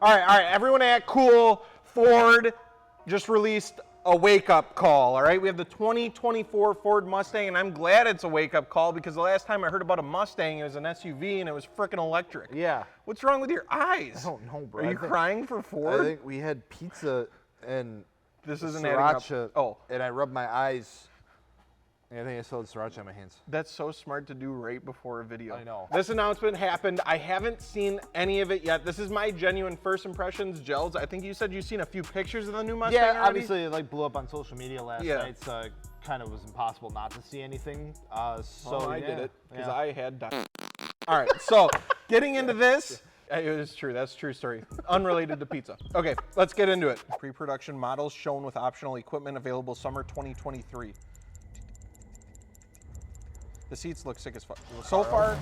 All right, everyone act cool. Ford just released a wake-up call, all right? We have the 2024 Ford Mustang, and I'm glad it's a wake-up call because the last time I heard about a Mustang, it was an SUV, and it was frickin' electric. Yeah. What's wrong with your eyes? I don't know, bro. Are you crying for Ford? I think we had pizza and This isn't sriracha, Oh. and I rubbed my eyes, and I think I still had sriracha on my hands. That's so smart to do right before a video. I know. This announcement happened. I haven't seen any of it yet. This is my genuine first impressions, Gels. I think you said you've seen a few pictures of the new Mustang already? Obviously it like blew up on social media last Yeah. night, so it kind of was impossible not to see anything. So I did it because yeah. I had done. All right, so getting into this, it is true. That's a true story. Unrelated to pizza. Okay, let's get into it. Pre-production models shown with optional equipment available summer 2023. The seats look sick as fuck. So far,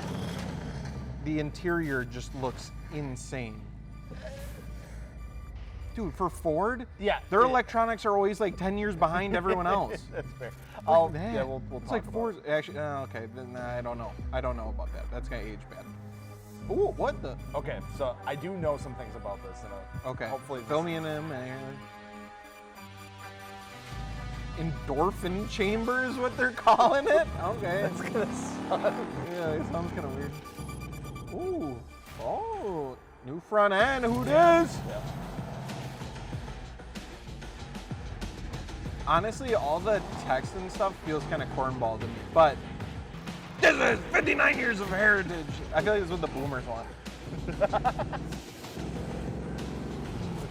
the interior just looks insane. Dude, for Ford, Yeah, their yeah. electronics are always like 10 years behind everyone else. That's fair. Look at that. Yeah, we'll It's talk like about Ford's actually. Okay, then I don't know. I don't know about that. That's gonna age bad. Ooh, what the? it. Okay, so I do know some things about this. And Okay. hopefully Fill me in. Endorphin chamber is what they're calling it? Okay. That's gonna suck. Yeah, it sounds kind of weird. Ooh. Oh, new front end. Who dis? Yeah. Honestly, all the text and stuff feels kind of cornball to me, but this is 59 years of heritage. I feel like that's what the boomers want.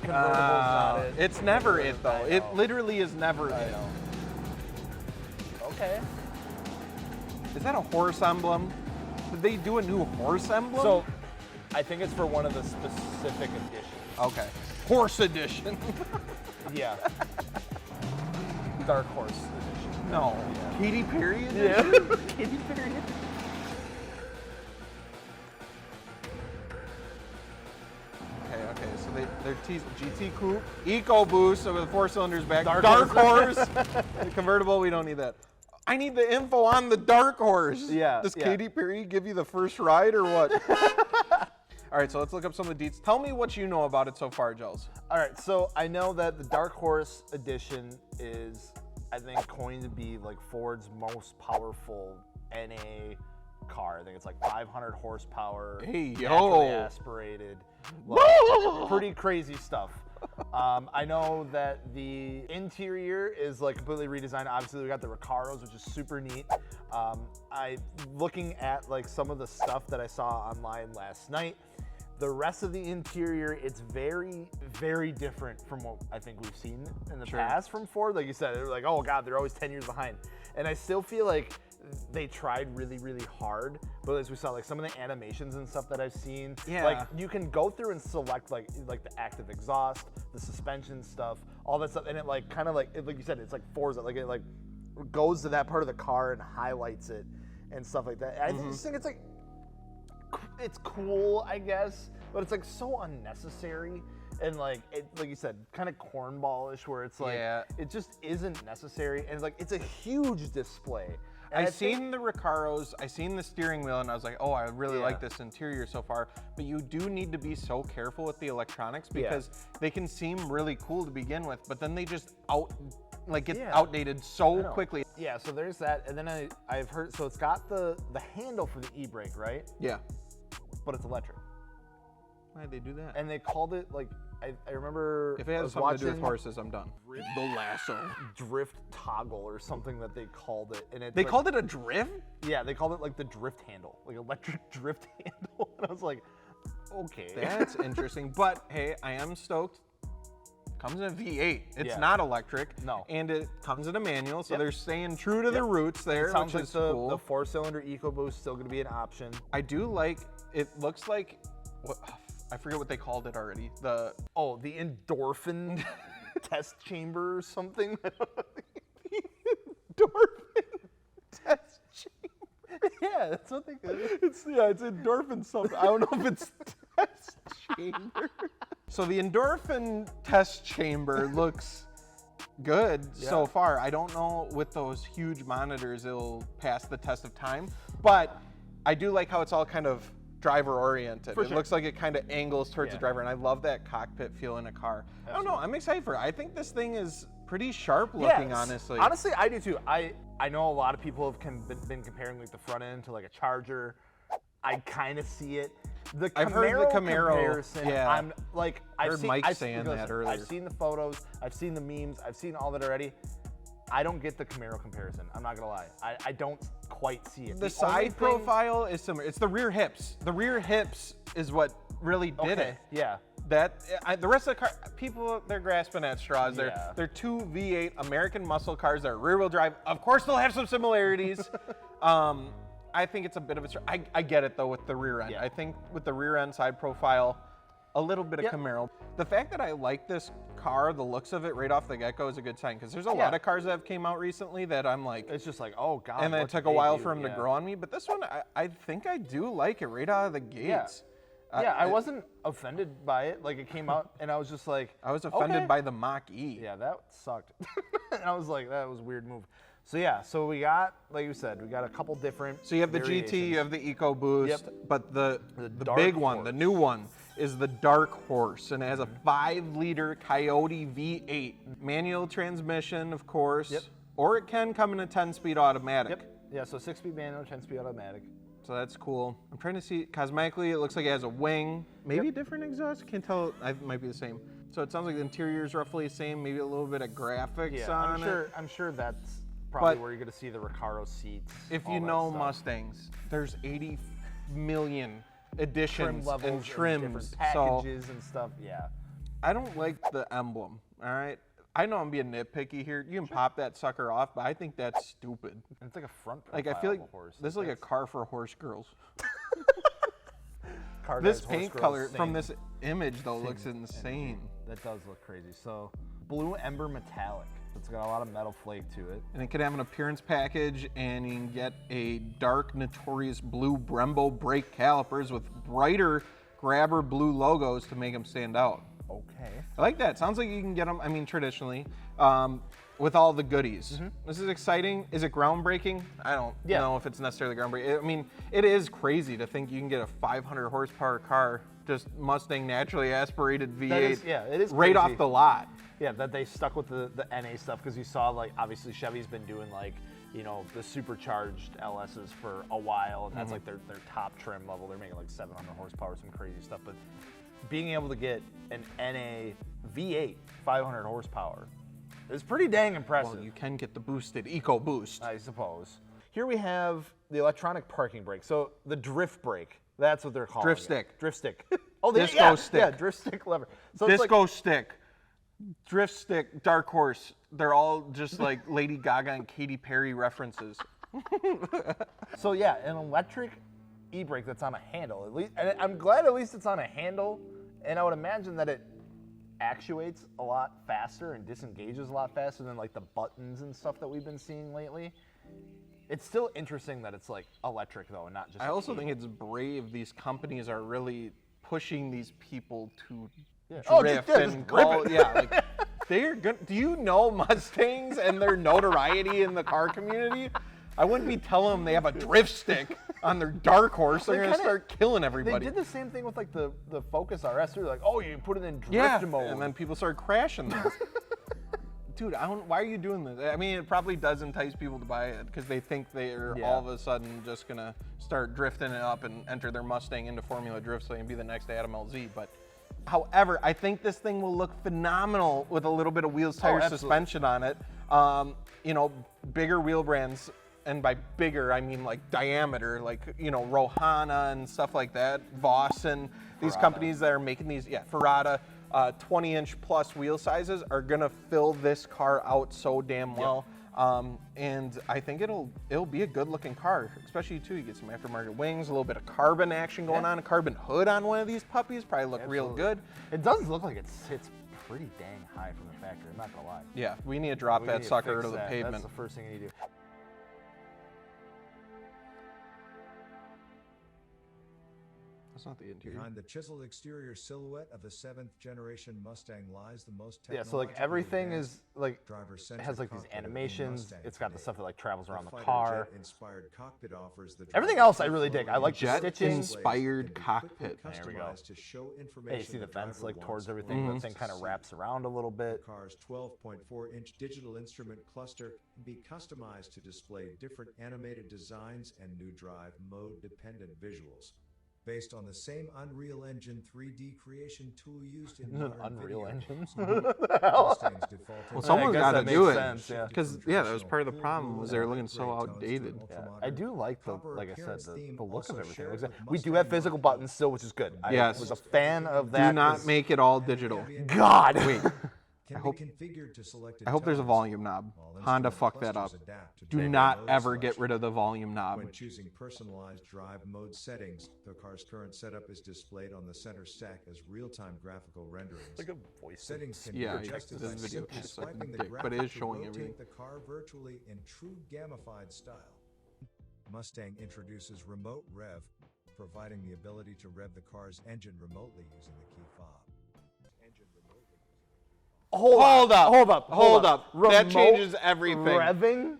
Convertible's not it. It's never it though. I It know. literally is never I it. know. Okay. Is that a horse emblem? Did they do a new horse emblem? So, I think it's for one of the specific editions. okay, horse edition. Yeah. Dark Horse edition. No, Yeah. Katy Perry Yeah. edition. Katy Perry. Okay, so they're teasing GT Coupe, EcoBoost, so with 4 cylinders back. Dark Horse. The convertible, we don't need that. I need the info on the Dark Horse. Yeah, Does yeah. Katy Perry give you the first ride or what? All right, so let's look up some of the deets. Tell me what you know about it so far, Gels. All right, so I know that the Dark Horse edition is, I think, going to be like Ford's most powerful NA car. I think it's like 500 horsepower, Hey, naturally yo. aspirated, like, pretty crazy stuff. I know that the interior is like completely redesigned. Obviously, we got the Recaros, which is super neat. Looking at like some of the stuff that I saw online last night, the rest of the interior, it's very, very different from what I think we've seen in the past from Ford. Like you said, they're like, oh God, they're always 10 years behind. And I still feel like they tried really, really hard. But as we saw, like some of the animations and stuff that I've seen, Yeah. like you can go through and select like the active exhaust, the suspension stuff, all that stuff. And it like kind of like you said, it's like Forza, like it like goes to that part of the car and highlights it and stuff like that. I just think it's like, it's cool, I guess, but it's like so unnecessary and like you said, kind of cornballish, where it's like it just isn't necessary, and like it's a huge display. And I seen the Recaros, I seen the steering wheel, and I was like, oh, I really like this interior so far. But you do need to be so careful with the electronics because they can seem really cool to begin with, but then they just get outdated so quickly. Yeah, so there's that, and then I've heard, so it's got the handle for the e-brake, right? Yeah. But it's electric. Why'd they do that? And they called it like, I remember If it has something to do with horses, I'm done. The lasso. Drift toggle or something that they called it, and They called it a drift? Yeah, they called it like the drift handle, like electric drift handle, and I was like, okay. That's interesting, but hey, I am stoked. Comes in a V8. It's not electric. No. And it comes in a manual, so they're staying true to their roots there, It sounds which like is cool. the 4-cylinder EcoBoost is still going to be an option. I do like, it looks like, I forget what they called it already. The endorphin test chamber or something. Endorphin test chamber. Yeah, that's what they call it. It's endorphin something. I don't know if it's test chamber. So the endorphin test chamber looks good so far. I don't know with those huge monitors it'll pass the test of time, but I do like how it's all kind of driver oriented. For It sure. looks like it kind of angles towards Yeah. the driver, and I love that cockpit feel in a car. I don't know. Absolutely. I'm excited for it. I think this thing is pretty sharp looking, Yes. honestly. Honestly, I do too. I know a lot of people have been comparing like the front end to like a Charger. I kind of see it. The Camaro, I've heard the Camaro, comparison. yeah. I'm like, I heard Mike saying that earlier. I've seen the photos. I've seen the memes. I've seen all that already. I don't get the Camaro comparison. I'm not gonna lie. I don't quite see it. The only side thing- profile is similar. It's the rear hips. The rear hips is what really did Okay. it. Yeah. The rest of the car, people, they're grasping at straws. Yeah. They're two V8 American muscle cars that are rear-wheel drive. Of course, they'll have some similarities. I think it's a bit of a. I get it though with the rear end. Yeah. I think with the rear end side profile, a little bit of Yep. Camaro. The fact that I like this car, the looks of it right off the get-go is a good sign, because there's a lot of cars that have came out recently that I'm like, It's just like, oh god. and then it what took did a they while do? for them to Yeah. grow on me. But this one, I think I do like it right out of the gates. Yeah, I wasn't offended by it. Like it came out, and I was just like, I was offended okay. by the Mach-E. Yeah, that sucked. And I was like, that was a weird move. So yeah, so we got, like you said, we got a couple different. So you have the GT, variations. you have the EcoBoost, Yep. but the Dark big one, Horse. the new one, is the Dark Horse, and it has a 5-liter Coyote V8 manual transmission, of course. Yep. Or it can come in a 10-speed automatic. Yep. Yeah, so 6-speed manual, 10-speed automatic. So that's cool. I'm trying to see cosmetically. It looks like it has a wing, maybe a different exhaust. Can't tell. It might be the same. So it sounds like the interior is roughly the same. Maybe a little bit of graphics Yeah, on it. I'm sure that's probably But where you're gonna see the Recaro seats. If all you that know stuff. Mustangs, there's 80 million editions trim levels and and trims. different So packages and stuff. Yeah. I don't like the emblem. All right. I know I'm being nitpicky here. You can pop that sucker off, but I think that's stupid. And it's like a front profile Like I feel like of a horse. this is like a car for horse girls. car This guys, horse paint girls, color same. from this image though looks insane. That does look crazy. So blue ember metallic. It's got a lot of metal flake to it. And it could have an appearance package, and you can get a dark, notorious blue Brembo brake calipers with brighter grabber blue logos to make them stand out. Okay. I like that. Sounds like you can get them, I mean, traditionally, with all the goodies. This is exciting. Is it groundbreaking? I don't know if it's necessarily groundbreaking. I mean, it is crazy to think you can get a 500 horsepower car, just Mustang naturally aspirated V8, That is, yeah, it is right crazy. off the lot. Yeah, that they stuck with the NA stuff, because you saw, like, obviously Chevy's been doing, like, you know, the supercharged LSs for a while, and that's like their top trim level. They're making like 700 horsepower, some crazy stuff. But being able to get an NA V8 500 horsepower is pretty dang impressive. Well, you can get the boosted EcoBoost. I suppose. Here we have the electronic parking brake. So the drift brake, that's what they're calling Drift it. stick. Drift stick. Oh, Disco stick. Yeah, drift stick lever. So it's Disco like, stick, drift stick, Dark Horse. They're all just like Lady Gaga and Katy Perry references. so yeah, an electric e-brake that's on a handle. At least, and I'm glad at least it's on a handle, and I would imagine that it actuates a lot faster and disengages a lot faster than like the buttons and stuff that we've been seeing lately. It's still interesting that it's like electric though, and not just. I also think it's brave. These companies are really pushing these people to drift and call. Yeah, like they're good. Do you know Mustangs and their notoriety in the car community? I wouldn't be telling them they have a drift stick on their Dark Horse. They're gonna start killing everybody. They did the same thing with like the Focus RS. They're like, oh, you put it in drift mode, and then people start crashing them. Dude, why are you doing this? I mean, it probably does entice people to buy it because they think they're all of a sudden just gonna start drifting it up and enter their Mustang into Formula Drift so they can be the next Adam LZ. But however, I think this thing will look phenomenal with a little bit of wheels, tires, suspension on it. You know, bigger wheel brands, and by bigger I mean like diameter, like, you know, Rohana and stuff like that, Voss and these companies that are making these, Ferrata, 20-inch plus wheel sizes are gonna fill this car out so damn well. And I think it'll be a good looking car, especially too. You get some aftermarket wings, a little bit of carbon action going on, a carbon hood on one of these puppies, probably look real good. It does look like it sits pretty dang high from the factory, I'm not gonna lie. Yeah, we need to drop that sucker to the That's pavement. the first thing you need to do. That's not the interior. Behind the chiseled exterior silhouette of the 7th generation Mustang lies the most Yeah, so like technologically everything advanced is like, it driver-centric has like these cockpit of the animations. Mustang It's got the today. stuff that like travels around the fighter car. jet-inspired cockpit offers the Everything driver else I really dig. I like the Jet stitching. inspired can be quickly cockpit. There we go. customized to show Hey, you information see the the vents driver like towards wants or everything. The needs thing to kind of see. wraps around a little The bit. car's 12.4-inch digital instrument cluster can be customized to display different animated designs and new drive mode-dependent visuals. Based on the same Unreal Engine 3D creation tool used in modern Unreal video Engine? games. What the hell? Mustang's default Well, I someone's guess got to that do makes it. sense, yeah. Because, yeah, that was part of the problem, was they were looking so outdated. Yeah, I do like the, Copper like I said, appearance the theme look also of everything. shared Like I said, with we do Mustang have physical Mach-E. buttons still, which is good. Yes. I was a fan of that. Do not 'cause- make it all digital. God. Wait, Can I be hope- configured to selected I hope there's a tones, volume knob. while Honda instrument fucked that up. clusters adapt to Do driver not mode ever get selection. rid of the volume knob. When choosing personalized drive mode settings, the car's current setup is displayed on the center stack as real-time graphical renderings. Like a voice. Settings can Yeah, be adjusted this by video simply is sucking swiping the dick, but it graphic is to showing rotate everything. the car virtually in true gamified style. Mustang introduces Remote Rev, providing the ability to rev the car's engine remotely using the key fob. Hold up. Hold up. Hold up. That Remote changes everything. Revving?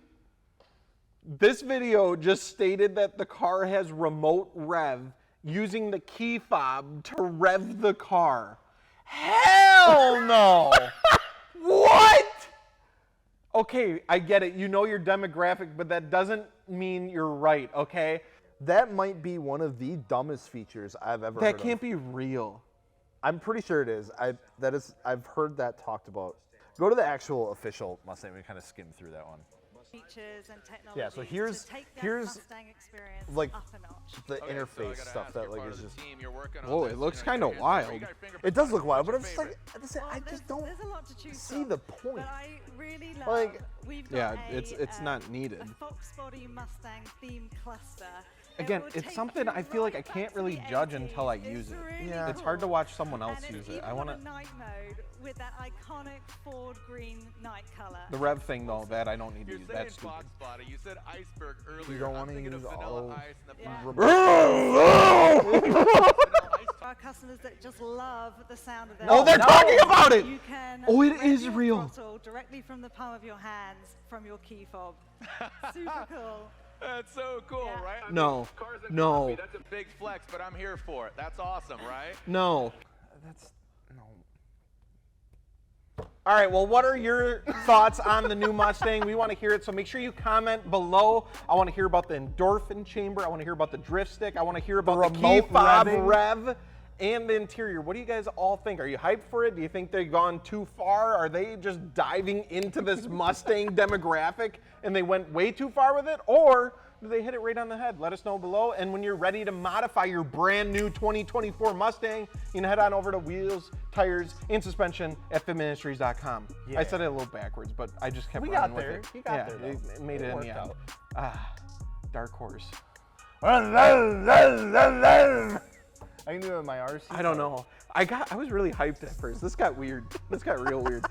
This video just stated that the car has remote rev using the key fob to rev the car. Hell no. What? Okay, I get it. You know your demographic, but that doesn't mean you're right, okay? That might be one of the dumbest features I've ever heard That of. can't be real. I'm pretty sure it is. I've heard that talked about. Go to the actual official Mustang. We kind of skimmed through that one. Features and technology. Yeah, so here's- to take that here's, Mustang experience like, up a notch. The interface stuff that like is just. Whoa, it looks kind of wild. It does look wild, but I'm just like, I Well, just don't there's a lot to choose see from, the point. But I really love. Like- we've got Yeah, a, it's not needed. A Fox Body Mustang theme cluster. Again, It will it's take something you I feel like I right back can't to really the judge 80s. until I use it. Really Yeah. It's hard to watch someone else and use it's it. I even want on a to. night mode with that iconic Ford green night color. The rev thing though, that I don't need to You're use. saying That's stupid. Fox Body. You said iceberg earlier. You don't I'm wanna thinking use of Vanilla auto- Ice and the Yeah. Black Our customers that just love the sound of their Oh, they're talking about it! You can Oh, it rev is your real. throttle directly from the palm of your hands from your key fob. Super cool. That's so cool, Yeah. right? I mean, No. cars and No. coffee, that's a big flex, but I'm here for it. That's awesome, right? No. That's no. All right, well, what are your thoughts on the new Mustang? We want to hear it, so make sure you comment below. I want to hear about the endorphin chamber. I want to hear about the drift stick. I want to hear about the key remote fob revving. rev and the interior. What do you guys all think? Are you hyped for it? Do you think they've gone too far? Are they just diving into this Mustang demographic and they went way too far with it? Or do they hit it right on the head? Let us know below. And when you're ready to modify your brand new 2024 Mustang, you can head on over to Wheels, Tires, and Suspension at fitministries.com. Yeah. I said it a little backwards, but I just kept We running got with there. it. You got yeah, there, though. it made it in worked the end. out. Ah, dark horse. I can do it with my RC. I don't know. I was really hyped at first. This got weird. This got real weird.